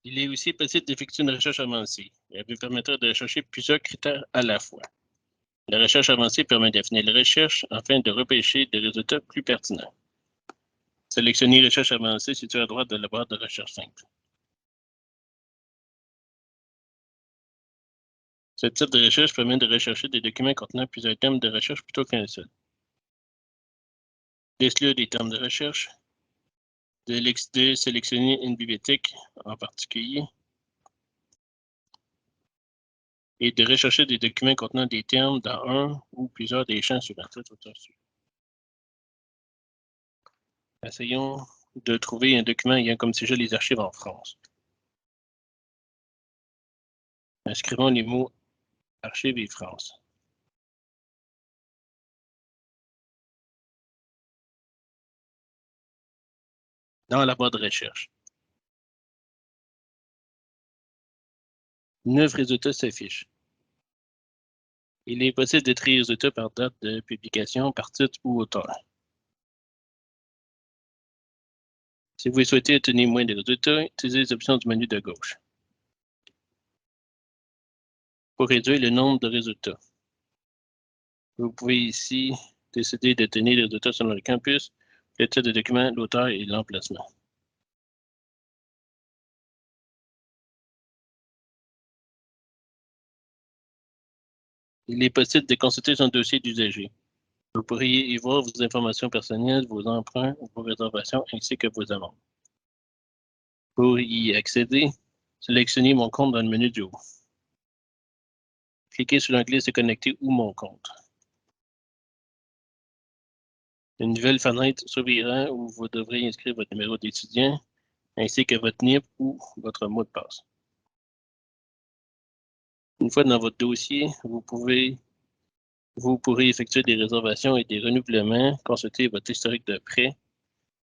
Il est aussi possible d'effectuer une recherche avancée. Elle vous permettra de rechercher plusieurs critères à la fois. La recherche avancée permet d'affiner la recherche afin de repêcher des résultats plus pertinents. Sélectionnez Recherche avancée située à droite de la barre de recherche simple. Ce type de recherche permet de rechercher des documents contenant plusieurs termes de recherche plutôt qu'un seul. D'exclure des termes de recherche. De sélectionner une bibliothèque en particulier. Et de rechercher des documents contenant des termes dans un ou plusieurs des champs suivants. Essayons de trouver un document ayant comme sujet les archives en France. Inscrivons les mots archives et France. Dans la barre de recherche. 9 résultats s'affichent. Il est possible de trier les résultats par date de publication, par titre ou auteur. Si vous souhaitez obtenir moins de résultats, utilisez les options du menu de gauche. Pour réduire le nombre de résultats, vous pouvez ici décider de tenir les résultats selon le campus, le titre de document, l'auteur et l'emplacement. Il est possible de consulter son dossier d'usager. Vous pourriez y voir vos informations personnelles, vos emprunts, vos réservations ainsi que vos amendes. Pour y accéder, sélectionnez Mon compte dans le menu du haut. Cliquez sur l'onglet Se connecter ou Mon compte. Une nouvelle fenêtre s'ouvrira où vous devrez inscrire votre numéro d'étudiant ainsi que votre NIP ou votre mot de passe. Une fois dans votre dossier, vous pourrez effectuer des réservations et des renouvellements, consulter votre historique de prêt,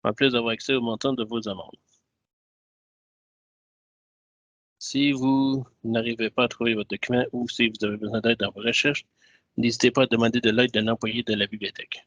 en plus d'avoir accès au montant de vos amendes. Si vous n'arrivez pas à trouver votre document ou si vous avez besoin d'aide dans vos recherches, n'hésitez pas à demander de l'aide d'un employé de la bibliothèque.